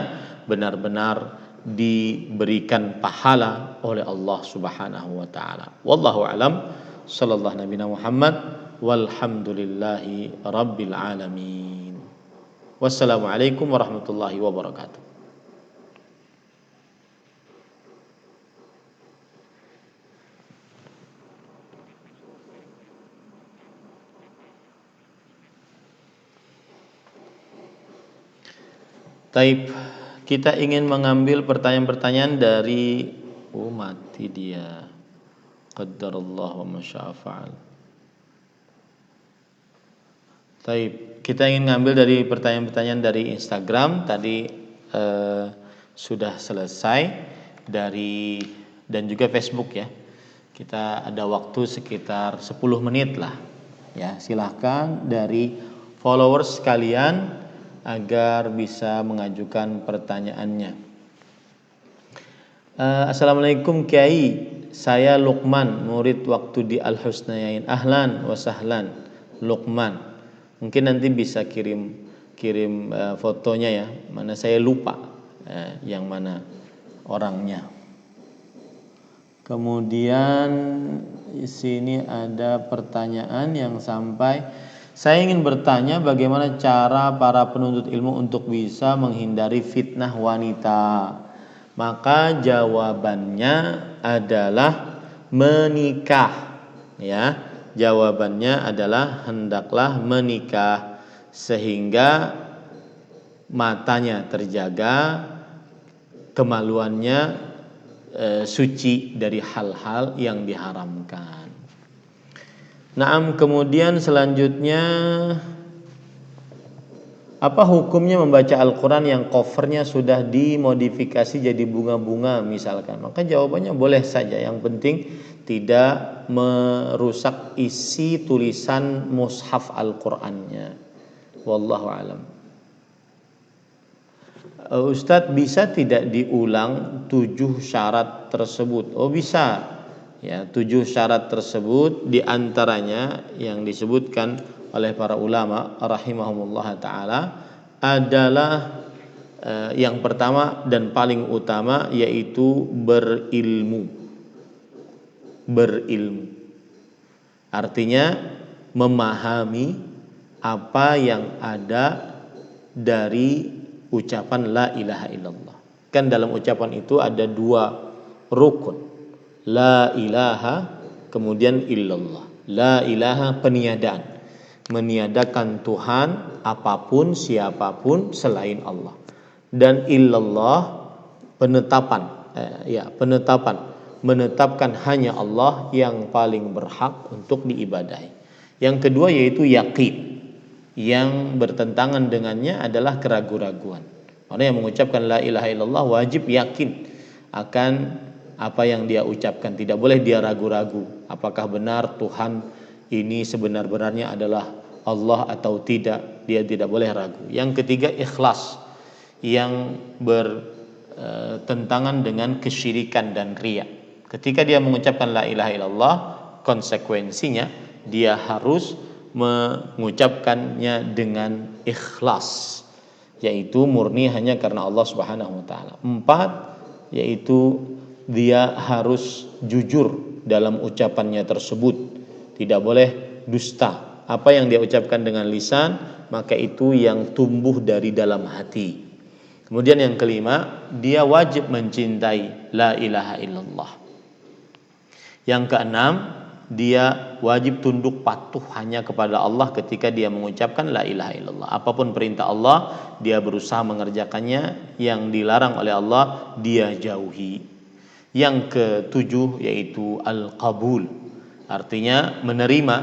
benar-benar diberikan pahala oleh Allah Subhanahu wa taala. Wallahu alam. Sallallahu nabiyana Muhammad walhamdulillahi rabbil alamin. Wassalamualaikum warahmatullahi wabarakatuh. Taib, kita ingin mengambil pertanyaan-pertanyaan dari mati dia. Qaddarallah wa masya'a fa'al. Taib, kita ingin ngambil dari pertanyaan-pertanyaan dari Instagram tadi sudah selesai dan juga Facebook ya. Kita ada waktu sekitar 10 menit lah. Ya, silahkan dari followers sekalian agar bisa mengajukan pertanyaannya. Assalamualaikum Kiai, saya Luqman, murid waktu di Al-Husnayain. Ahlan wa sahlan Luqman. Mungkin nanti bisa kirim fotonya ya. Mana saya lupa yang mana orangnya. Kemudian di sini ada pertanyaan yang sampai, saya ingin bertanya bagaimana cara para penuntut ilmu untuk bisa menghindari fitnah wanita. Maka jawabannya adalah menikah. Ya, jawabannya adalah hendaklah menikah sehingga matanya terjaga, kemaluannya suci dari hal-hal yang diharamkan. Naam, kemudian selanjutnya, apa hukumnya membaca Al-Quran yang covernya sudah dimodifikasi jadi bunga-bunga misalkan? Maka jawabannya boleh saja, yang penting tidak merusak isi tulisan mushaf Al-Qurannya. Wallahu alam. Ustadz, bisa tidak diulang 7 syarat tersebut? Oh bisa. Ya, 7 syarat tersebut diantaranya yang disebutkan oleh para ulama rahimahumullah ta'ala adalah yang pertama dan paling utama yaitu berilmu. Artinya memahami apa yang ada dari ucapan la ilaha illallah. Kan dalam ucapan itu ada 2 rukun. La ilaha, kemudian illallah. La ilaha peniadaan, meniadakan Tuhan apapun siapapun selain Allah. Dan illallah penetapan, menetapkan hanya Allah yang paling berhak untuk diibadahi. Yang kedua yaitu yakin. Yang bertentangan dengannya adalah keraguan-raguan. Orang yang mengucapkan la ilaha illallah wajib yakin akan apa yang dia ucapkan, tidak boleh dia ragu-ragu apakah benar Tuhan ini sebenar-benarnya adalah Allah atau tidak, dia tidak boleh ragu. Yang ketiga ikhlas, yang bertentangan dengan kesyirikan dan riya. Ketika dia mengucapkan la ilaha illallah, konsekuensinya dia harus mengucapkannya dengan ikhlas, yaitu murni hanya karena Allah Subhanahu wa taala. 4 yaitu dia harus jujur dalam ucapannya tersebut, tidak boleh dusta. Apa yang dia ucapkan dengan lisan, maka itu yang tumbuh dari dalam hati. Kemudian yang kelima, dia wajib mencintai la ilaha illallah. Yang keenam, dia wajib tunduk patuh hanya kepada Allah ketika dia mengucapkan la ilaha illallah. Apapun perintah Allah, dia berusaha mengerjakannya. Yang dilarang oleh Allah, dia jauhi. Yang ketujuh yaitu al-qabul, artinya menerima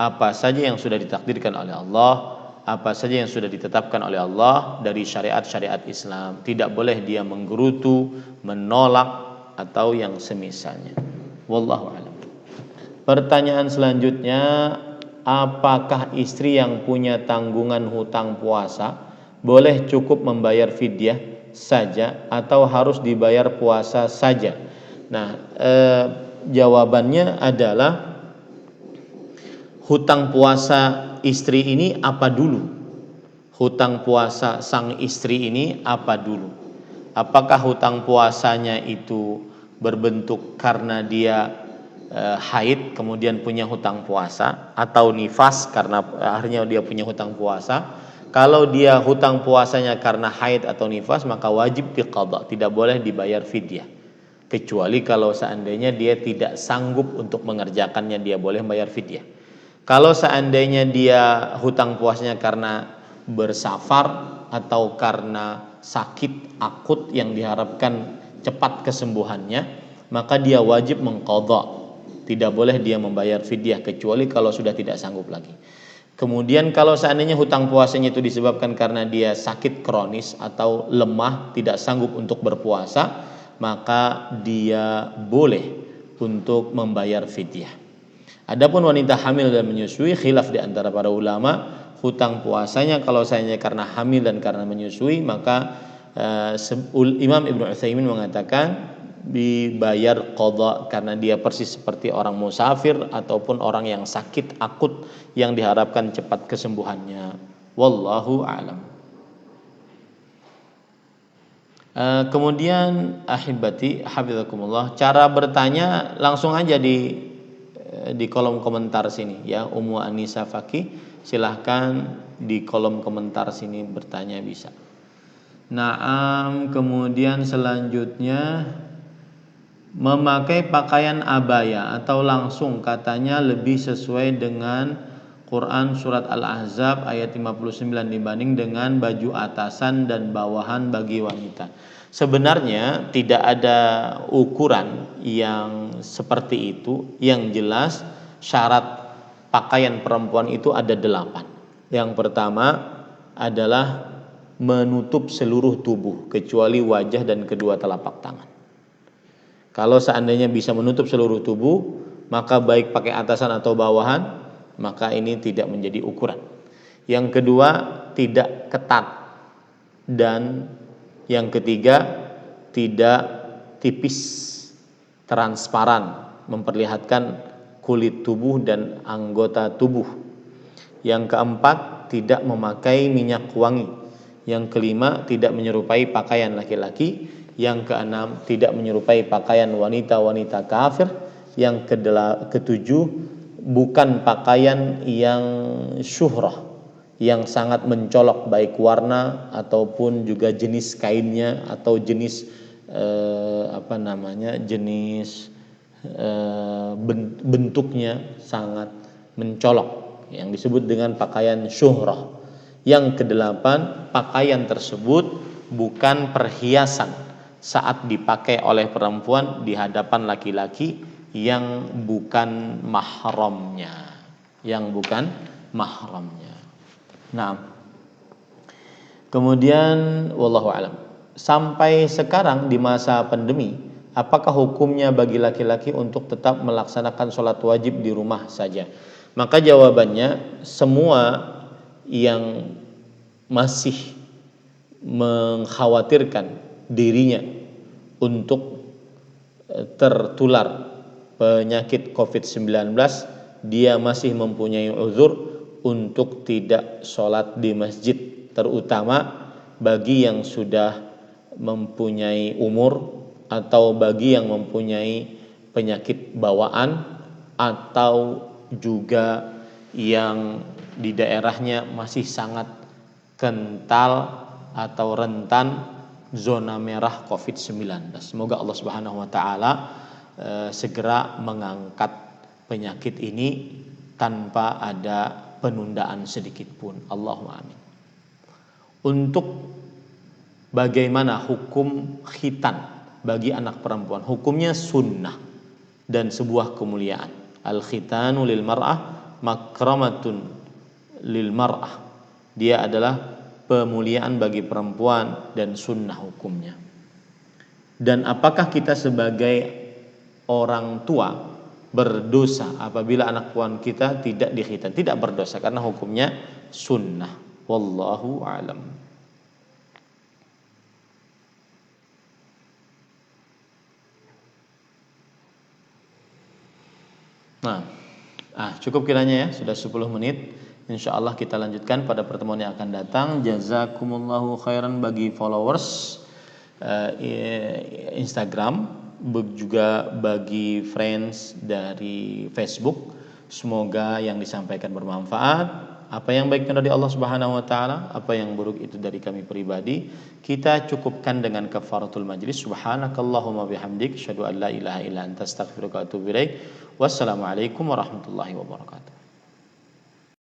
apa saja yang sudah ditakdirkan oleh Allah, apa saja yang sudah ditetapkan oleh Allah dari syariat-syariat Islam. Tidak boleh dia menggerutu, menolak atau yang semisalnya. Wallahu a'lam. Pertanyaan selanjutnya, apakah istri yang punya tanggungan hutang puasa boleh cukup membayar fidyah saja atau harus dibayar puasa saja? Nah, jawabannya adalah hutang puasa istri ini apa dulu? Hutang puasa sang istri ini apa dulu? apakah hutang puasanya itu berbentuk karena dia haid kemudian punya hutang puasa, atau nifas karena akhirnya dia punya hutang puasa. Kalau dia hutang puasanya karena haid atau nifas, maka wajib diqadha, tidak boleh dibayar fidyah. Kecuali kalau seandainya dia tidak sanggup untuk mengerjakannya, dia boleh bayar fidyah. Kalau seandainya dia hutang puasanya karena bersafar atau karena sakit akut yang diharapkan cepat kesembuhannya, maka dia wajib mengqadha. Tidak boleh dia membayar fidyah kecuali kalau sudah tidak sanggup lagi. Kemudian kalau seandainya hutang puasanya itu disebabkan karena dia sakit kronis atau lemah, tidak sanggup untuk berpuasa, maka dia boleh untuk membayar fidyah. Adapun wanita hamil dan menyusui, khilaf di antara para ulama, hutang puasanya kalau seandainya karena hamil dan karena menyusui, maka Imam Ibnu Utsaimin mengatakan dibayar qadha karena dia persis seperti orang musafir ataupun orang yang sakit akut yang diharapkan cepat kesembuhannya. Wallahu a'lam. Kemudian ahibati hafizakumullah, cara bertanya langsung aja di kolom komentar sini ya. Ummu Anisa Faki, silahkan di kolom komentar sini bertanya bisa. Naam, kemudian selanjutnya memakai pakaian abaya atau langsung katanya lebih sesuai dengan Quran surat Al-Ahzab ayat 59 dibanding dengan baju atasan dan bawahan bagi wanita. Sebenarnya tidak ada ukuran yang seperti itu. Yang jelas syarat pakaian perempuan itu ada 8. Yang pertama adalah menutup seluruh tubuh kecuali wajah dan kedua telapak tangan. Kalau seandainya bisa menutup seluruh tubuh, maka baik pakai atasan atau bawahan, maka ini tidak menjadi ukuran. Yang kedua, tidak ketat. Dan yang ketiga, tidak tipis, transparan, memperlihatkan kulit tubuh dan anggota tubuh. Yang keempat, tidak memakai minyak wangi. Yang kelima, tidak menyerupai pakaian laki-laki. Yang keenam, tidak menyerupai pakaian wanita-wanita kafir. Yang ketujuh, bukan pakaian yang syuhrah, yang sangat mencolok baik warna ataupun juga jenis kainnya atau jenis jenis bentuknya sangat mencolok, yang disebut dengan pakaian syuhrah. Yang kedelapan, pakaian tersebut bukan perhiasan saat dipakai oleh perempuan di hadapan laki-laki yang bukan mahramnya, Nah, kemudian wallahu alam. Sampai sekarang di masa pandemi, apakah hukumnya bagi laki-laki untuk tetap melaksanakan sholat wajib di rumah saja? Maka jawabannya, semua yang masih mengkhawatirkan dirinya untuk tertular penyakit COVID-19, dia masih mempunyai uzur untuk tidak sholat di masjid, terutama bagi yang sudah mempunyai umur atau bagi yang mempunyai penyakit bawaan atau juga yang di daerahnya masih sangat kental atau rentan zona merah COVID-19. Semoga Allah Subhanahu wa taala segera mengangkat penyakit ini tanpa ada penundaan sedikit pun. Allahumma amin. Untuk bagaimana hukum khitan bagi anak perempuan? Hukumnya sunnah dan sebuah kemuliaan. Al-khitanu lil mar'ah makramatun lil mar'ah. Dia adalah pemuliaan bagi perempuan dan sunnah hukumnya. Dan apakah kita sebagai orang tua berdosa apabila anak perempuan kita tidak dikhitan? Tidak berdosa karena hukumnya sunnah. Wallahu a'lam. Cukup kiranya ya, sudah 10 menit. InsyaAllah kita lanjutkan pada pertemuan yang akan datang. Jazakumullahu khairan bagi followers Instagram, juga bagi friends dari Facebook. Semoga yang disampaikan bermanfaat. Apa yang baiknya dari Allah Subhanahu wa taala, apa yang buruk itu dari kami pribadi. Kita cukupkan dengan kafaratul majlis. Subhanakallahumma bihamdik, asyhadu an la ilaha illa anta, astaghfiruka wa atubu ilaik. Wassalamualaikum warahmatullahi wabarakatuh.